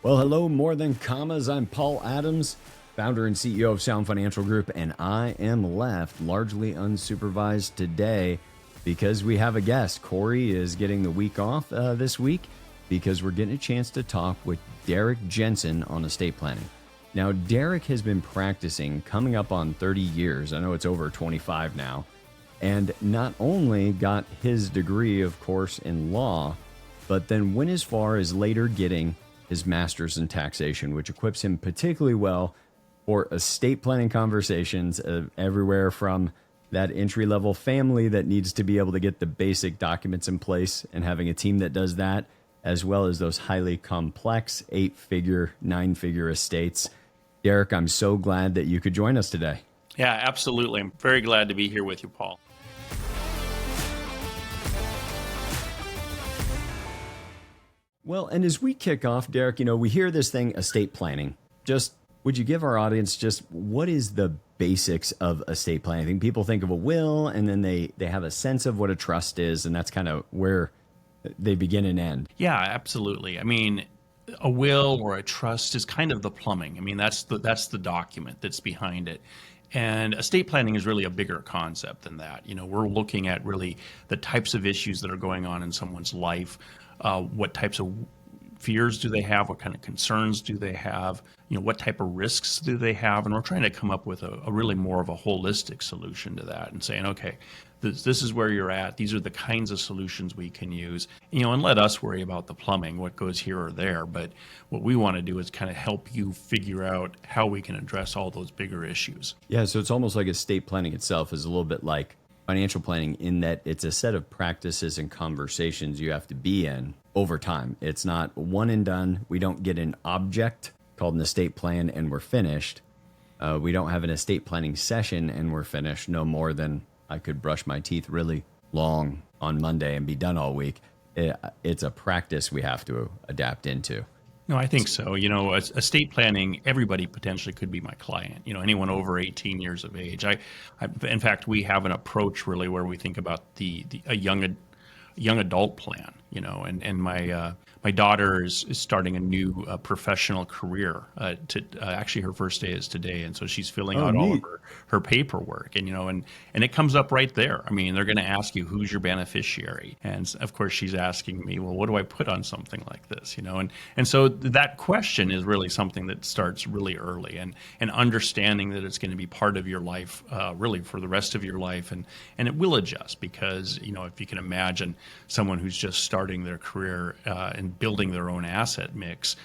Well, hello, More Than Commas. I'm Paul Adams, founder and CEO of Sound Financial Group, and I am left largely unsupervised today because we have a guest. Corey is getting the week off this week because we're getting a chance to talk with Derek Jensen on estate planning. Now, Derek has been practicing coming up on 30 years. I know it's over 25 now. And not only got his degree, of course, in law, but then went as far as later getting his master's in taxation, which equips him particularly well for estate planning conversations everywhere from that entry-level family that needs to be able to get the basic documents in place and having a team that does that, as well as those highly complex 8-figure, 9-figure estates. Derek, I'm so glad that you could join us today. Yeah, absolutely. I'm very glad to be here with you, Paul. Well, and as we kick off, Derek, we hear this thing, estate planning. Just, would you give our audience just what is the basics of estate planning? I think people think of a will and then they have a sense of what a trust is, and that's kind of where they begin and end. Yeah, absolutely. I mean, a will or a trust is kind of the plumbing. I mean, that's the document that's behind it. And estate planning is really a bigger concept than that. We're looking at really the types of issues that are going on in someone's life. What types of fears do they have? What kind of concerns do they have? What type of risks do they have? And we're trying to come up with a really more of a holistic solution to that and saying, okay, this is where you're at. These are the kinds of solutions we can use, and let us worry about the plumbing, what goes here or there. But what we want to do is kind of help you figure out how we can address all those bigger issues. Yeah, so it's almost like estate planning itself is a little bit like financial planning in that it's a set of practices and conversations you have to be in over time. It's not one and done. We don't get an object called an estate plan and we're finished. We don't have an estate planning session and we're finished, no more than I could brush my teeth really long on Monday and be done all week. It's a practice we have to adapt into. No, I think so. Estate planning, everybody potentially could be my client. Anyone over 18 years of age. In fact, we have an approach really where we think about a young adult plan. And my daughter is starting a new professional career. Actually, her first day is today, and so she's filling out all of her paperwork. And it comes up right there. I mean, they're going to ask you who's your beneficiary, and of course, she's asking me, well, what do I put on something like this? And so that question is really something that starts really early, and understanding that it's going to be part of your life, really for the rest of your life, and it will adjust because if you can imagine someone who's just starting their career and building their own asset mix,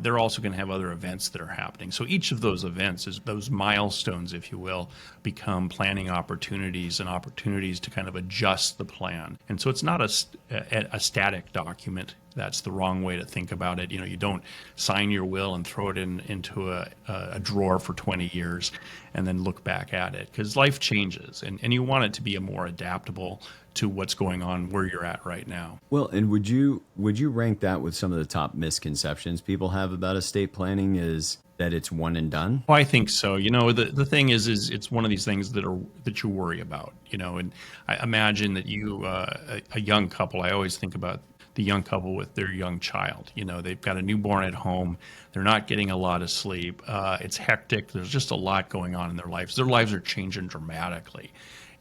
they're also going to have other events that are happening. So each of those events, those milestones, if you will, become planning opportunities and opportunities to kind of adjust the plan. And so it's not a static document. That's the wrong way to think about it. You don't sign your will and throw it into a drawer for 20 years and then look back at it, because life changes and you want it to be a more adaptable to what's going on where you're at right now. Well, and would you rank that with some of the top misconceptions people have about estate planning is that it's one and done? Well, I think so. The thing is it's one of these things that you worry about, and I imagine that a young couple, I always think about the young couple with their young child. They've got a newborn at home. They're not getting a lot of sleep. It's hectic. There's just a lot going on in their lives. Their lives are changing dramatically.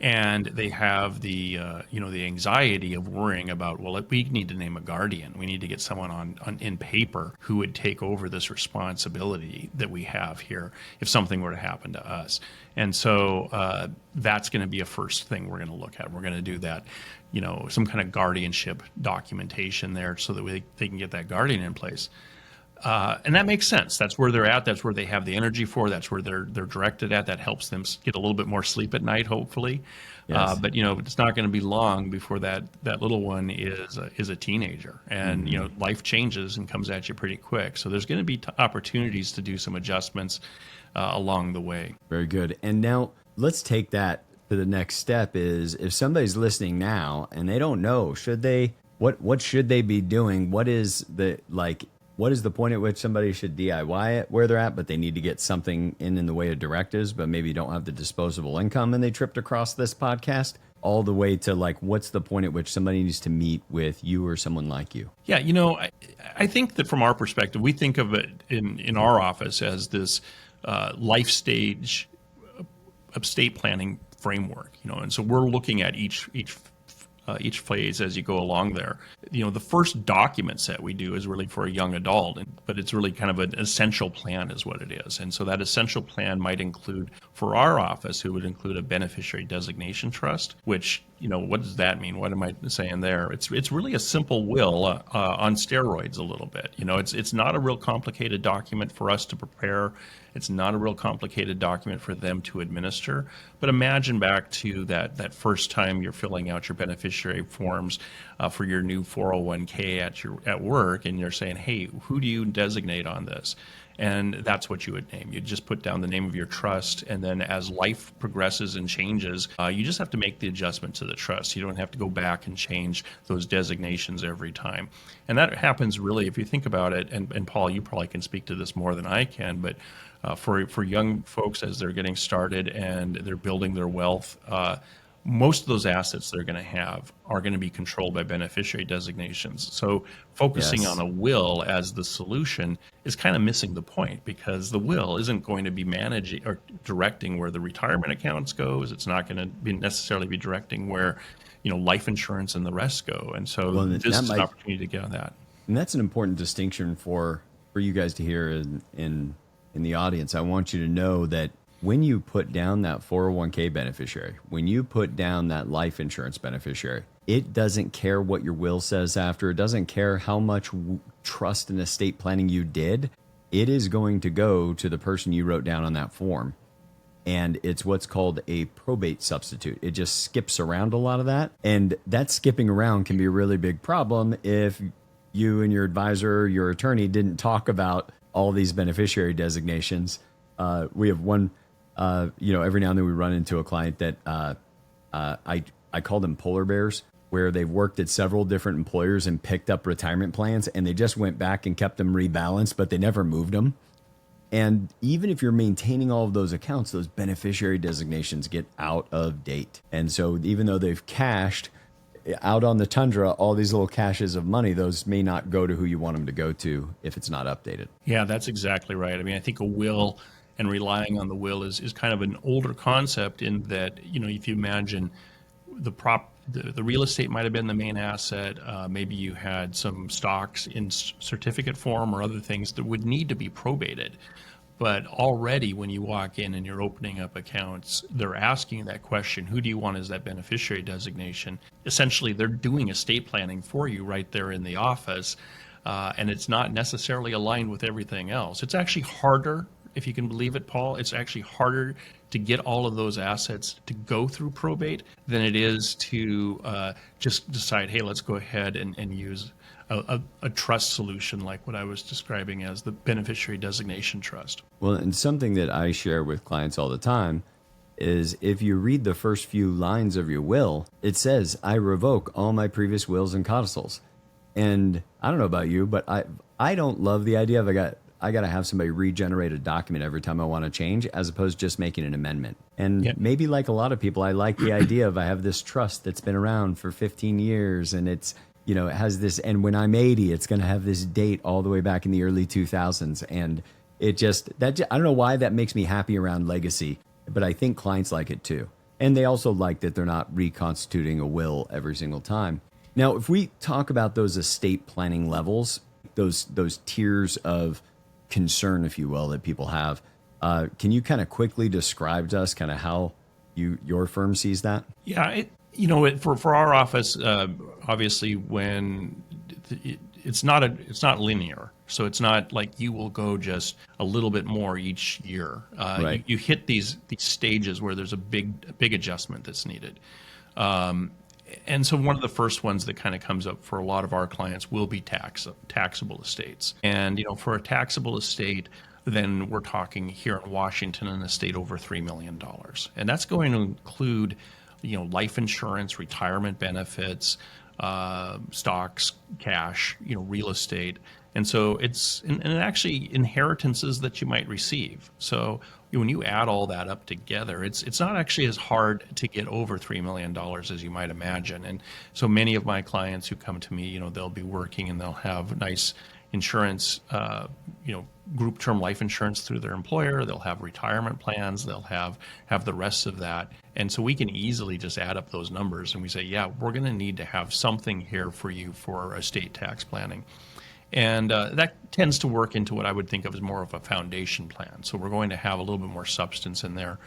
And they have the anxiety of worrying about, well, we need to name a guardian. We need to get someone in paper who would take over this responsibility that we have here if something were to happen to us. And so that's going to be a first thing we're going to look at. We're going to do that, some kind of guardianship documentation there so that they can get that guardian in place. And that makes sense. That's where they're at. That's where they have the energy for. That's where they're directed at. That helps them get a little bit more sleep at night, hopefully. Yes. But it's not going to be long before that little one is a teenager, and life changes and comes at you pretty quick. So there's going to be opportunities to do some adjustments along the way. Very good. And now let's take that to the next step. Is if somebody's listening now and they don't know, what should they be doing? What what is the point at which somebody should DIY it where they're at, but they need to get something in the way of directives, but maybe don't have the disposable income and they tripped across this podcast, all the way to like, what's the point at which somebody needs to meet with you or someone like you? Yeah, I think that from our perspective, we think of it in our office as this life stage estate planning framework, and so we're looking at each phase as you go along there. The first document set we do is really for a young adult, but it's really kind of an essential plan is what it is. And so that essential plan might include, for our office, it would include a beneficiary designation trust, which, what does that mean? What am I saying there? It's really a simple will on steroids a little bit. It's not a real complicated document for us to prepare. It's not a real complicated document for them to administer. But imagine back to that first time you're filling out your beneficiary forms for your new 401k at work, and you're saying, hey, who do you designate on this? And that's what you would name. You just put down the name of your trust, and then as life progresses and changes, you just have to make the adjustment to the trust. You don't have to go back and change those designations every time. And that happens really, if you think about it, and Paul, you probably can speak to this more than I can, but for young folks as they're getting started and they're building their wealth, most of those assets they're going to have are going to be controlled by beneficiary designations. So focusing on a will as the solution is kind of missing the point, because the will isn't going to be managing or directing where the retirement accounts goes. It's not going to necessarily be directing where life insurance and the rest go. And so this is an opportunity to get on that. And that's an important distinction for you guys to hear in the audience. I want you to know that when you put down that 401k beneficiary, when you put down that life insurance beneficiary, it doesn't care what your will says after. It doesn't care how much trust and estate planning you did. It is going to go to the person you wrote down on that form. And it's what's called a probate substitute. It just skips around a lot of that. And that skipping around can be a really big problem if you and your advisor, your attorney didn't talk about all these beneficiary designations. We have one, every now and then we run into a client that I call them polar bears, where they've worked at several different employers and picked up retirement plans, and they just went back and kept them rebalanced, but they never moved them. And even if you're maintaining all of those accounts, those beneficiary designations get out of date. And so even though they've cashed out on the tundra, all these little caches of money, those may not go to who you want them to go to if it's not updated. Yeah, that's exactly right. I mean, I think a will and relying on the will is kind of an older concept, in that, if you imagine the real estate might have been the main asset. Maybe you had some stocks in certificate form or other things that would need to be probated. But already when you walk in and you're opening up accounts, they're asking that question, who do you want as that beneficiary designation? Essentially, they're doing estate planning for you right there in the office. And it's not necessarily aligned with everything else. It's actually harder, if you can believe it, Paul, it's actually harder to get all of those assets to go through probate than it is to just decide, hey, let's go ahead and use a trust solution like what I was describing as the beneficiary designation trust. Well, and something that I share with clients all the time is if you read the first few lines of your will, it says, I revoke all my previous wills and codicils. And I don't know about you, but I don't love the idea of I got to have somebody regenerate a document every time I want to change, as opposed to just making an amendment. And maybe like a lot of people, I like the idea of I have this trust that's been around for 15 years and it's, it has this, and when I'm 80, it's going to have this date all the way back in the early 2000s. And it I don't know why that makes me happy around legacy, but I think clients like it too. And they also like that they're not reconstituting a will every single time. Now, if we talk about those estate planning levels, those tiers of concern, if you will, that people have, can you kind of quickly describe to us kind of how your firm sees that? Yeah, for our office, obviously, when it's not linear, so it's not like you will go just a little bit more each year. Right. You hit these stages where there's a big adjustment that's needed. And so one of the first ones that kind of comes up for a lot of our clients will be taxable estates. And, for a taxable estate, then we're talking here in Washington, an estate over $3 million. And that's going to include, life insurance, retirement benefits, stocks, cash, real estate. And so and actually inheritances that you might receive. So when you add all that up together, it's not actually as hard to get over $3 million as you might imagine. And so many of my clients who come to me, they'll be working and they'll have nice insurance, group term life insurance through their employer. They'll have retirement plans. They'll have the rest of that. And so we can easily just add up those numbers and we say, yeah, we're going to need to have something here for you for estate tax planning. And that tends to work into what I would think of as more of a foundation plan. So we're going to have a little bit more substance in there.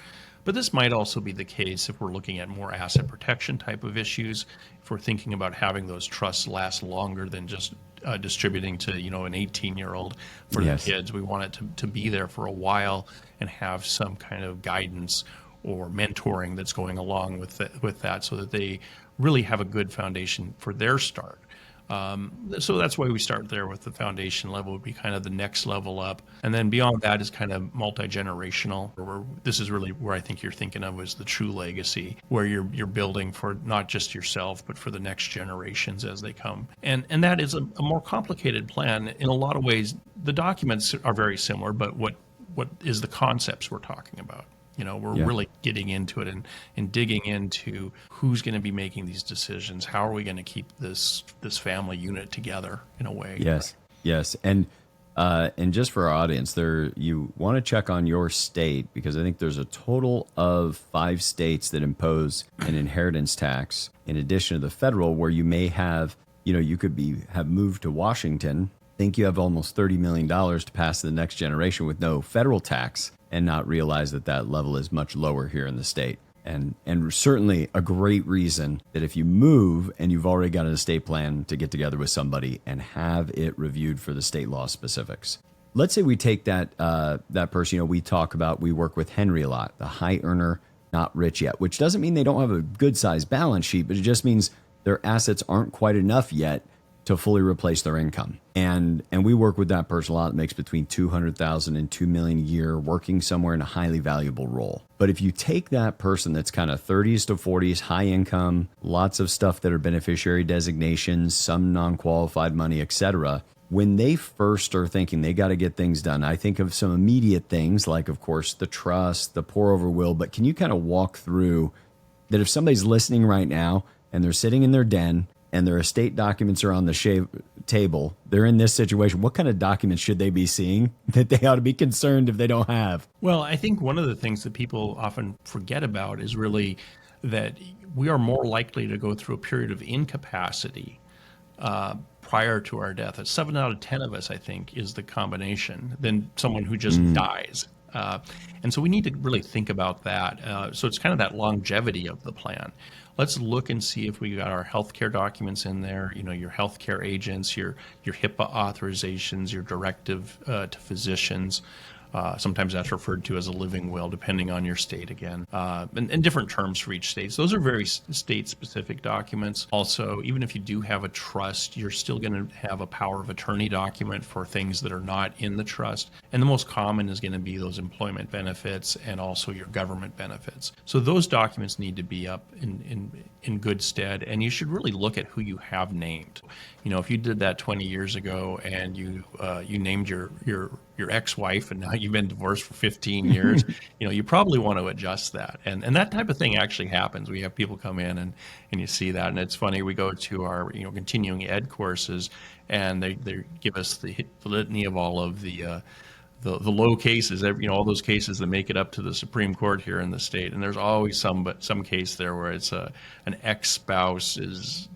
But this might also be the case if we're looking at more asset protection type of issues, if we're thinking about having those trusts last longer than just distributing to, an 18-year-old for the kids. We want it to be there for a while and have some kind of guidance or mentoring that's going along with that so that they really have a good foundation for their start. So that's why we start there with the foundation level would be kind of the next level up. And then beyond that is kind of multi-generational, where this is really where I think you're thinking of is the true legacy, where you're building for not just yourself, but for the next generations as they come. And that is a more complicated plan. In a lot of ways, the documents are very similar, but what is the concepts we're talking about? We're really getting into it and digging into who's going to be making these decisions. How are we going to keep this family unit together in a way? Yes. And just for our audience, you want to check on your state because I think there's a total of 5 states that impose an inheritance tax in addition to the federal, where you may have, you could have moved to Washington, think you have almost $30 million to pass to the next generation with no federal tax, and not realize that level is much lower here in the state. And certainly a great reason that if you move and you've already got an estate plan to get together with somebody and have it reviewed for the state law specifics. Let's say we take that person, we work with Henry a lot, the high earner, not rich yet, which doesn't mean they don't have a good sized balance sheet, but it just means their assets aren't quite enough yet to fully replace their income. And we work with that person a lot that makes between $200,000 and $2 million a year working somewhere in a highly valuable role. But if you take that person that's kind of 30s to 40s, high income, lots of stuff that are beneficiary designations, some non-qualified money, etc., when they first are thinking they got to get things done, I think of some immediate things like, of course, the trust, the pour over will. But can you kind of walk through that if somebody's listening right now and they're sitting in their den and their estate documents are on the table, they're in this situation, what kind of documents should they be seeing that they ought to be concerned if they don't have? Well, I think one of the things that people often forget about is really that we are more likely to go through a period of incapacity prior to our death. 7 out of 10 of us, I think, is the combination than someone who just dies. And so we need to really think about that. So it's kind of that longevity of the plan. Let's look and see if we got our healthcare documents in there, your healthcare agents, your HIPAA authorizations, your directive to physicians. Sometimes that's referred to as a living will, depending on your state again, and different terms for each state. So those are very state-specific documents. Also, even if you do have a trust, you're still going to have a power of attorney document for things that are not in the trust. And the most common is going to be those employment benefits and also your government benefits. So those documents need to be up in good stead, and you should really look at who you have named. If you did that 20 years ago and you named your ex-wife and now you've been divorced for 15 years, you probably want to adjust that. And that type of thing actually happens. We have people come in and you see that. And it's funny, we go to our continuing ed courses and they give us the litany of all of the low cases, all those cases that make it up to the Supreme Court here in the state. And there's always some case there where it's an ex-spouse is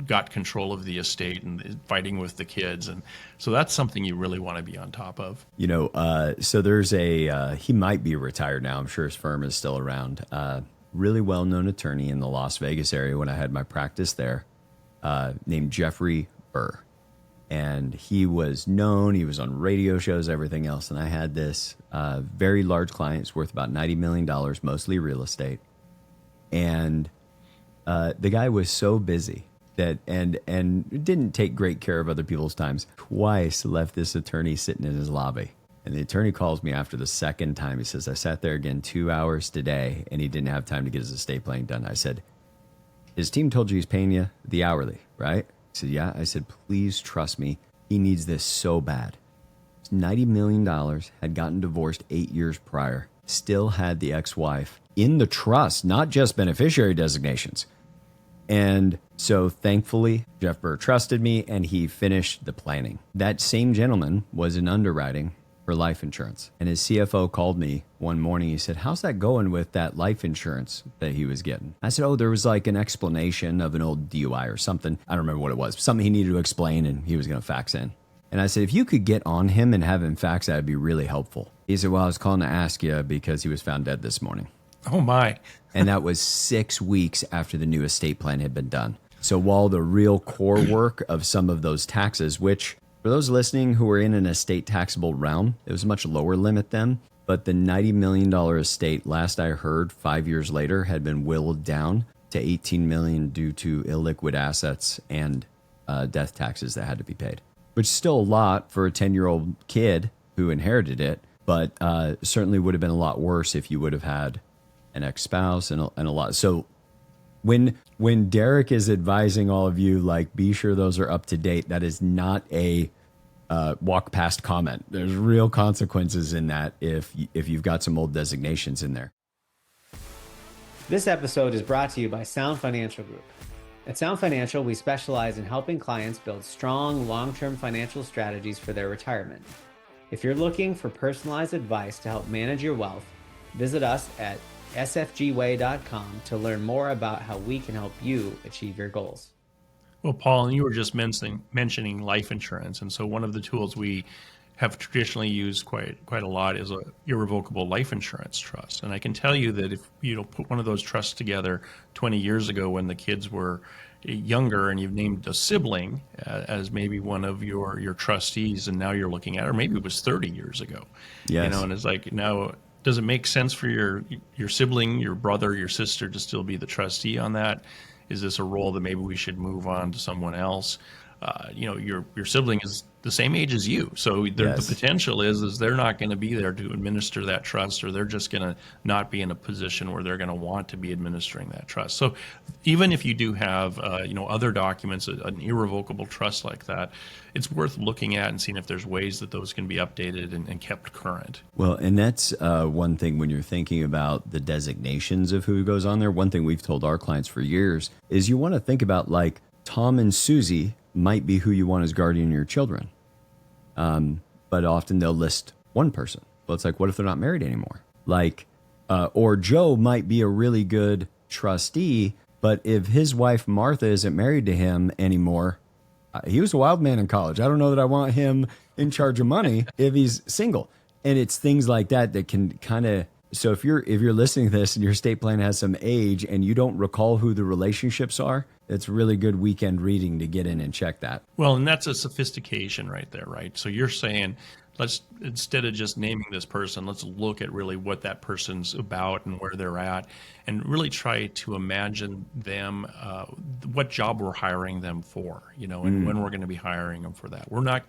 got control of the estate and is fighting with the kids. And so that's something you really want to be on top of. So there's he might be retired now. I'm sure his firm is still around. Really well-known attorney in the Las Vegas area when I had my practice there, named Jeffrey Burr. And he was known, he was on radio shows, everything else. And I had this very large client, it's worth about $90 million, mostly real estate. And the guy was so busy that and didn't take great care of other people's times. Twice left this attorney sitting in his lobby. And the attorney calls me after the second time. He says, I sat there again 2 hours today, and he didn't have time to get his estate planning done. I said, his team told you he's paying you the hourly, right? He said, yeah. I said, please trust me. He needs this so bad. $90 million, had gotten divorced 8 years prior, still had the ex-wife in the trust, not just beneficiary designations. And so thankfully, Jeff Burr trusted me and he finished the planning. That same gentleman was in underwriting for life insurance. And his CFO called me one morning. He said, how's that going with that life insurance that he was getting? I said, oh, there was like an explanation of an old DUI or something. I don't remember what it was. Something he needed to explain and he was going to fax in. And I said, if you could get on him and have him fax, that would be really helpful. He said, well, I was calling to ask you because he was found dead this morning. Oh, my. And that was 6 weeks after the new estate plan had been done. So while the real core work of some of those taxes, which for those listening who are in an estate taxable realm, it was a much lower limit then. But the $90 million estate, last I heard, 5 years later, had been whittled down to $18 million due to illiquid assets and death taxes that had to be paid. Which is still a lot for a 10-year-old kid who inherited it, but certainly would have been a lot worse if you would have had an ex-spouse and a lot. So when Derek is advising all of you, like, be sure those are up to date, that is not a walk past comment. There's real consequences in that if you've got some old designations in there. This episode is brought to you by Sound Financial Group. At Sound Financial, we specialize in helping clients build strong, long-term financial strategies for their retirement. If you're looking for personalized advice to help manage your wealth, visit us at sfgway.com to learn more about how we can help you achieve your goals. Well, Paul, and you were just mentioning life insurance. And so one of the tools we have traditionally used quite a lot is a irrevocable life insurance trust. And I can tell you that if you put one of those trusts together 20 years ago when the kids were younger and you've named a sibling as maybe one of your trustees, and now you're looking at, or maybe it was 30 years ago. Yes. And it's like, now, does it make sense for your sibling, your brother, your sister to still be the trustee on that? Is this a role that maybe we should move on to someone else? Your sibling is the same age as you, so the potential is they're not going to be there to administer that trust, or they're just going to not be in a position where they're going to want to be administering that trust. So even if you do have other documents, an irrevocable trust like that, it's worth looking at and seeing if there's ways that those can be updated and kept current. Well, and that's one thing when you're thinking about the designations of who goes on there. One thing we've told our clients for years is you want to think about, like, Tom and Susie might be who you want as guardian of your children. But often they'll list one person. Well, it's like, what if they're not married anymore? Like, or Joe might be a really good trustee, but if his wife Martha isn't married to him anymore, he was a wild man in college. I don't know that I want him in charge of money if he's single. And it's things like that that can kind of, so if you're listening to this and your estate plan has some age and you don't recall who the relationships are, it's really good weekend reading to get in and check that. Well, and that's a sophistication right there, right? So you're saying, let's, instead of just naming this person, let's look at really what that person's about and where they're at, and really try to imagine them, what job we're hiring them for, and when we're going to be hiring them for that.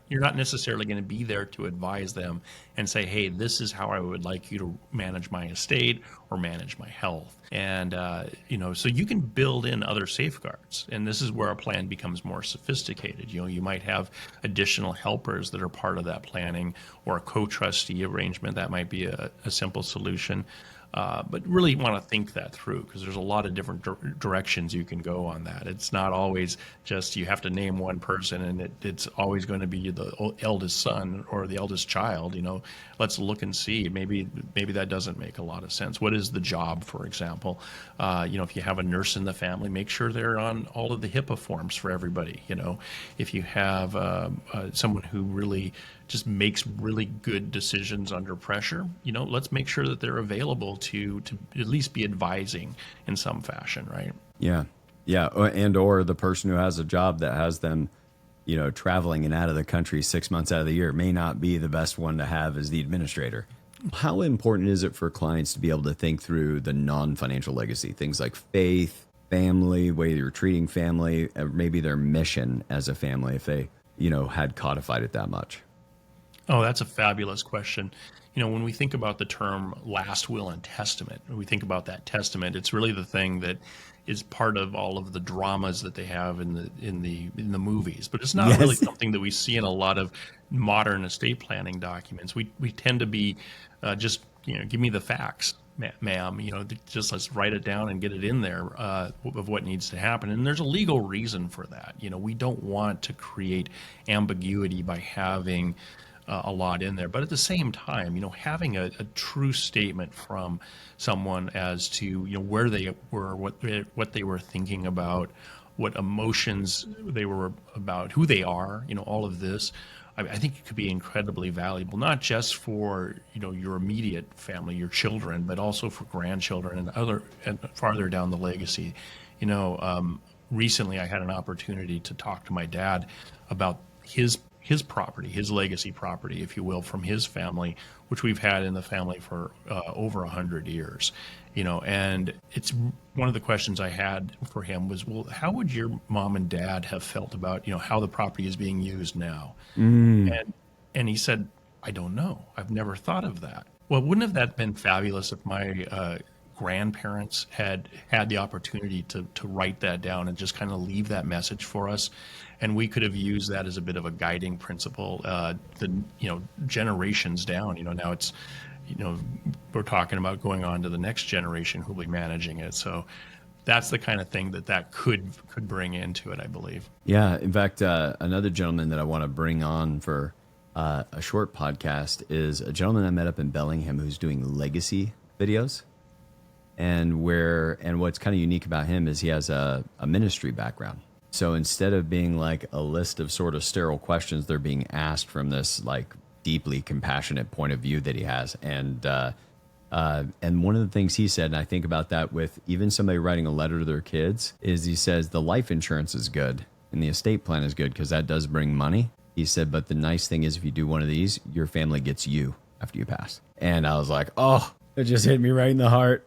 You're not necessarily going to be there to advise them and say, hey, this is how I would like you to manage my estate or manage my health. And, so you can build in other safeguards. And this is where a plan becomes more sophisticated. You might have additional helpers that are part of that planning, or a co-trustee arrangement. That might be a simple solution. But really want to think that through, because there's a lot of different directions you can go on that. It's not always just you have to name one person and it's always going to be the eldest son or the eldest child. Let's look and see. Maybe that doesn't make a lot of sense. What is the job, for example? If you have a nurse in the family, make sure they're on all of the HIPAA forms for everybody. If you have someone who really just makes really good decisions under pressure, let's make sure that they're available to at least be advising in some fashion, right? Yeah. And or the person who has a job that has them, traveling and out of the country 6 months out of the year may not be the best one to have as the administrator. How important is it for clients to be able to think through the non-financial legacy, things like faith, family, way you're treating family, or maybe their mission as a family, if they, had codified it that much? Oh, that's a fabulous question. You know, when we think about the term last will and testament, when we think about that testament, it's really the thing that is part of all of the dramas that they have in the movies. But it's not really Yes. something that we see in a lot of modern estate planning documents. We tend to be just, give me the facts, ma'am. Just let's write it down and get it in there of what needs to happen. And there's a legal reason for that. We don't want to create ambiguity by having a lot in there. But at the same time, having a true statement from someone as to, where they were, what they were thinking about, what emotions they were about, who they are, all of this, I think it could be incredibly valuable, not just for, your immediate family, your children, but also for grandchildren and farther down the legacy. Recently I had an opportunity to talk to my dad about his property, his legacy property, if you will, from his family, which we've had in the family for over 100 years. And it's one of the questions I had for him was, well, how would your mom and dad have felt about, how the property is being used now? And he said, I don't know. I've never thought of that. Well, wouldn't have that been fabulous if my grandparents had the opportunity to write that down and just kind of leave that message for us, and we could have used that as a bit of a guiding principle, generations down. Now it's, we're talking about going on to the next generation who'll be managing it. So that's the kind of thing that could bring into it, I believe. Yeah. In fact, another gentleman that I want to bring on for a short podcast is a gentleman I met up in Bellingham who's doing legacy videos. And what's kind of unique about him is he has a ministry background. So instead of being like a list of sort of sterile questions, they're being asked from this like deeply compassionate point of view that he has. And one of the things he said, and I think about that with even somebody writing a letter to their kids, is he says the life insurance is good and the estate plan is good because that does bring money. He said, but the nice thing is if you do one of these, your family gets you after you pass. And I was like, oh, it just hit me right in the heart.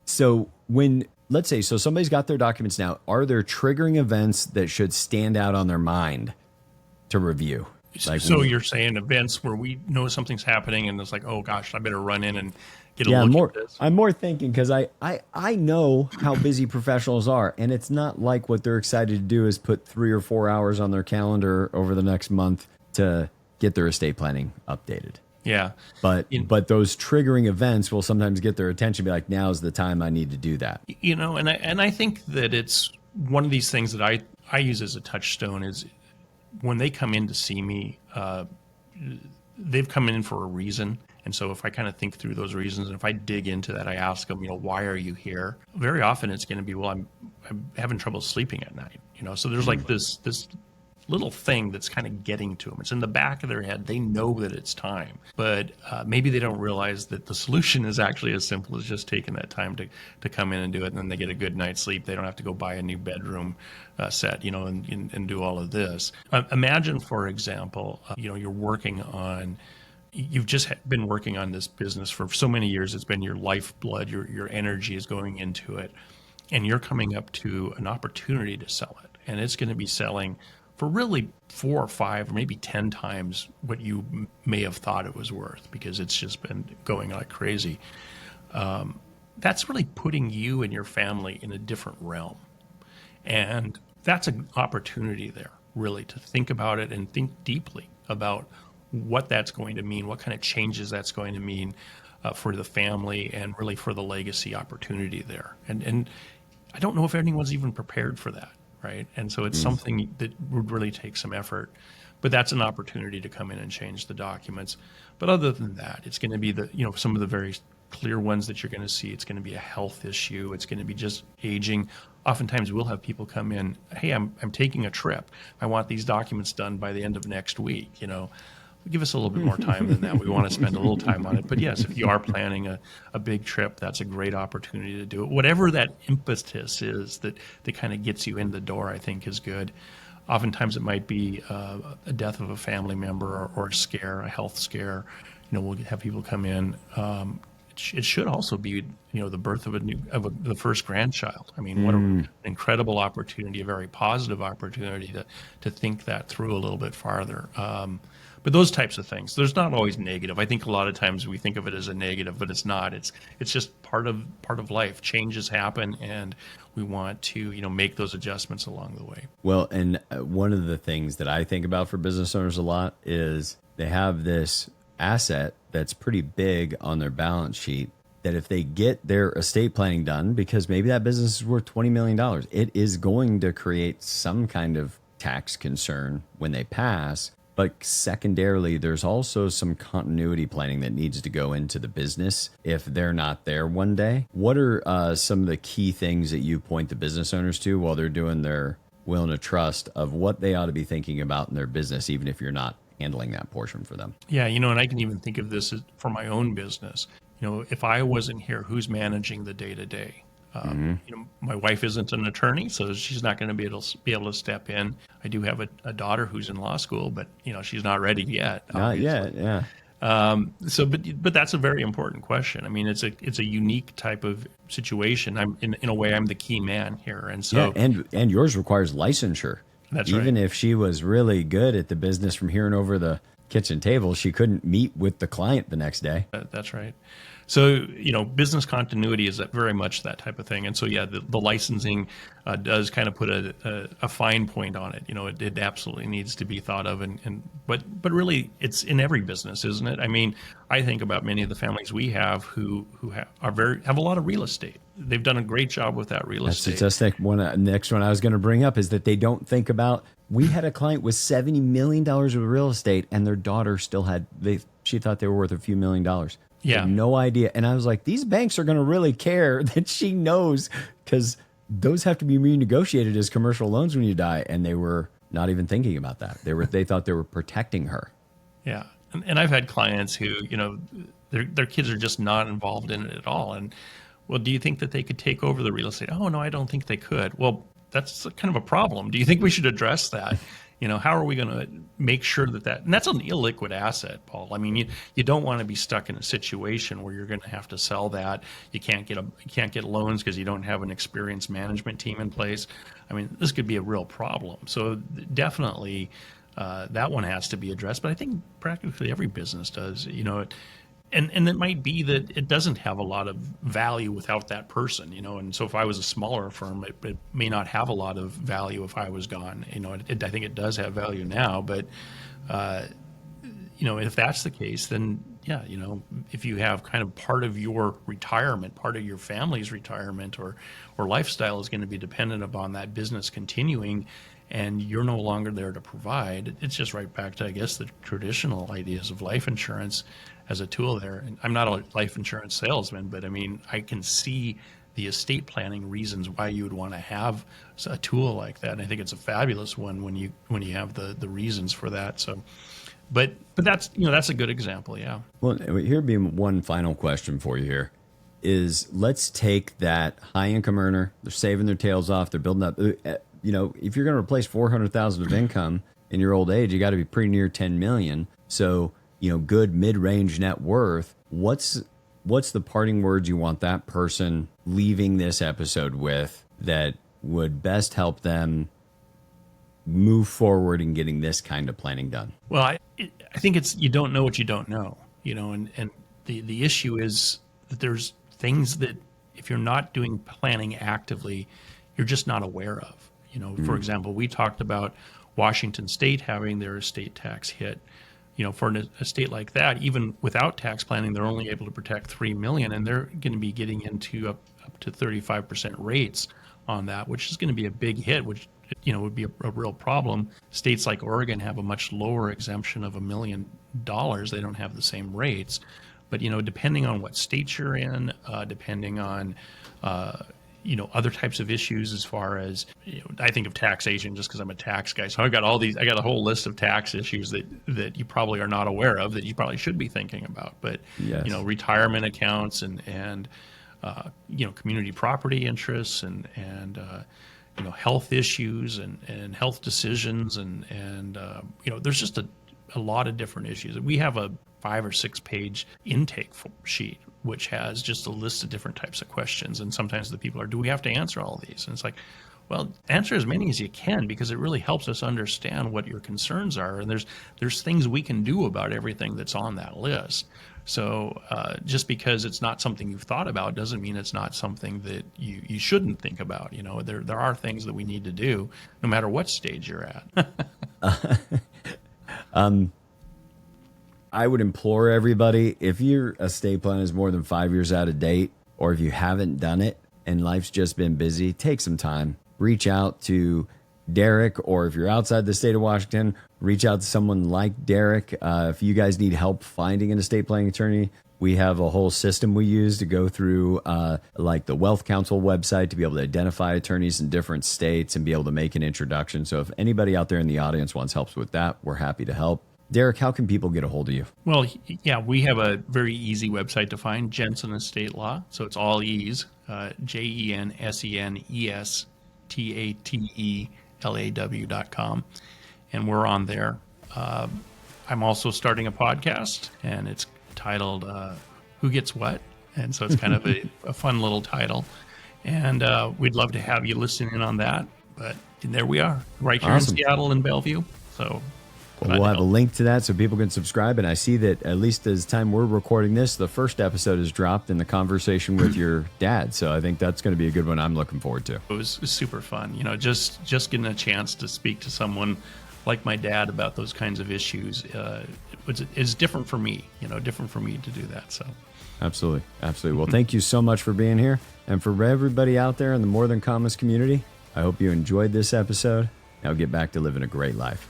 So when, let's say, so somebody's got their documents now, are there triggering events that should stand out on their mind to review? So you're saying events where we know something's happening and it's like, oh gosh, I better run in and get a look at this. I'm more thinking because I know how busy professionals are, and it's not like what they're excited to do is put 3 or 4 hours on their calendar over the next month to get their estate planning updated. Yeah. But those triggering events will sometimes get their attention, be like, now's the time I need to do that. And I think that it's one of these things that I use as a touchstone is when they come in to see me, they've come in for a reason. And so if I kind of think through those reasons, and if I dig into that, I ask them, why are you here? Very often it's going to be, well, I'm having trouble sleeping at night. So there's like this little thing that's kind of getting to them. It's in the back of their head. They know that it's time, but maybe they don't realize that the solution is actually as simple as just taking that time to come in and do it. And then they get a good night's sleep. They don't have to go buy a new bedroom set, and do all of this. Imagine, for example, you've just been working on this business for so many years. It's been your lifeblood, your energy is going into it, and you're coming up to an opportunity to sell it. And it's going to be selling for really 4 or 5 or maybe 10 times what you may have thought it was worth, because it's just been going like crazy. That's really putting you and your family in a different realm. And that's an opportunity there, really, to think about it and think deeply about what that's going to mean, what kind of changes that's going to mean for the family and really for the legacy opportunity there. And I don't know if anyone's even prepared for that. Right. And so it's something that would really take some effort, but that's an opportunity to come in and change the documents. But other than that, it's going to be some of the very clear ones that you're going to see. It's going to be a health issue. It's going to be just aging. Oftentimes we'll have people come in, hey, I'm taking a trip. I want these documents done by the end of next week. Give us a little bit more time than that. We want to spend a little time on it. But yes, if you are planning a big trip, that's a great opportunity to do it. Whatever that impetus is that kind of gets you in the door, I think is good. Oftentimes it might be a death of a family member or a scare, a health scare. We'll have people come in. it should also be, the birth of the first grandchild. I mean, what an incredible opportunity, a very positive opportunity to think that through a little bit farther. But those types of things, there's not always negative. I think a lot of times we think of it as a negative, but it's not. It's just part of life. Changes happen, and we want to, make those adjustments along the way. Well, and one of the things that I think about for business owners a lot is they have this asset that's pretty big on their balance sheet that if they get their estate planning done, because maybe that business is worth $20 million, it is going to create some kind of tax concern when they pass. But secondarily, there's also some continuity planning that needs to go into the business if they're not there one day. What are some of the key things that you point the business owners to while they're doing their will and a trust of what they ought to be thinking about in their business, even if you're not handling that portion for them? Yeah, and I can even think of this as for my own business. If I wasn't here, who's managing the day-to-day? My wife isn't an attorney, so she's not going to be able to step in. I do have a daughter who's in law school, but she's not ready yet. Not yet, yeah. But that's a very important question. I mean, it's a unique type of situation. I'm in a way, I'm the key man here, and so and yours requires licensure. That's right. Even if she was really good at the business from here and over the kitchen table, she couldn't meet with the client the next day. That's right. So, business continuity is very much that type of thing. And so, yeah, the licensing does kind of put a fine point on it. It absolutely needs to be thought of. But really, it's in every business, isn't it? I mean, I think about many of the families we have who have a lot of real estate. They've done a great job with that real estate. That's just like next one I was going to bring up is that they don't think about. We had a client with $70 million of real estate, and their daughter still had. She thought they were worth a few $1 million. Yeah. No idea. And I was like, these banks are going to really care that she knows, because those have to be renegotiated as commercial loans when you die. And they were not even thinking about that. They thought they were protecting her. Yeah. And I've had clients who, their kids are just not involved in it at all. And, well, do you think that they could take over the real estate? Oh, no, I don't think they could. Well, that's kind of a problem. Do you think we should address that? How are we going to make sure that and that's an illiquid asset, Paul. I mean, you don't want to be stuck in a situation where you're going to have to sell that. You can't get loans because you don't have an experienced management team in place. I mean, this could be a real problem. So definitely that one has to be addressed. But I think practically every business does, And it might be that it doesn't have a lot of value without that person, And so if I was a smaller firm, it may not have a lot of value if I was gone. I think it does have value now, but if that's the case, then yeah, if you have kind of part of your retirement, part of your family's retirement or lifestyle is going to be dependent upon that business continuing, and you're no longer there to provide, it's just right back to, I guess, the traditional ideas of life insurance as a tool there. And I'm not a life insurance salesman, but I mean, I can see the estate planning reasons why you would want to have a tool like that. And I think it's a fabulous one when you have the reasons for that. So, but that's a good example, yeah. Well, here'd be one final question for you here. Is let's take that high income earner. They're saving their tails off. They're building up. If you're going to replace 400,000 of income in your old age, you got to be pretty near 10 million. So, good mid-range net worth. What's the parting words you want that person leaving this episode with that would best help them move forward in getting this kind of planning done? Well, I think it's, you don't know what you don't know, and the issue is that there's things that if you're not doing planning actively, you're just not aware of. For example, we talked about Washington State having their estate tax hit. For an estate like that, even without tax planning, they're only able to protect $3 million, and they're going to be getting into up to 35% rates on that, which is going to be a big hit, which would be a real problem. States like Oregon have a much lower exemption of $1 million. They don't have the same rates, but depending on what state you're in, depending on other types of issues as far as, I think of taxation just because I'm a tax guy. So I got a whole list of tax issues that you probably are not aware of that you probably should be thinking about. But, yes. Retirement accounts and community property interests and health issues and health decisions and there's just a lot of different issues. We have a 5 or 6 page intake sheet, which has just a list of different types of questions. And sometimes the people are, do we have to answer all these? And it's like, well, answer as many as you can, because it really helps us understand what your concerns are. And there's things we can do about everything that's on that list. So just because it's not something you've thought about doesn't mean it's not something that you shouldn't think about. You know, there are things that we need to do no matter what stage you're at. I would implore everybody, if your estate plan is more than 5 years out of date, or if you haven't done it and life's just been busy, take some time. Reach out to Derek, or if you're outside the state of Washington, reach out to someone like Derek. If you guys need help finding an estate planning attorney, we have a whole system we use to go through like the Wealth Council website to be able to identify attorneys in different states and be able to make an introduction. So if anybody out there in the audience wants help with that, we're happy to help. Derek, how can people get a hold of you? Well, yeah, we have a very easy website to find, Jensen Estate Law. So it's all E's, JensenEstatelaw.com. And we're on there. I'm also starting a podcast, and it's titled Who Gets What? And so it's kind of a fun little title. And we'd love to have you listen in on that. But there we are, right here Awesome. in Seattle and Bellevue. So we'll have a link to that so people can subscribe. And I see that at least as time we're recording this, the first episode is dropped in the conversation with your dad. So I think that's going to be a good one I'm looking forward to. It was super fun. You know, just getting a chance to speak to someone like my dad about those kinds of issues is different for me, different for me to do that. So Absolutely. Absolutely. Well, thank you so much for being here. And for everybody out there in the More Than Commas community, I hope you enjoyed this episode. Now get back to living a great life.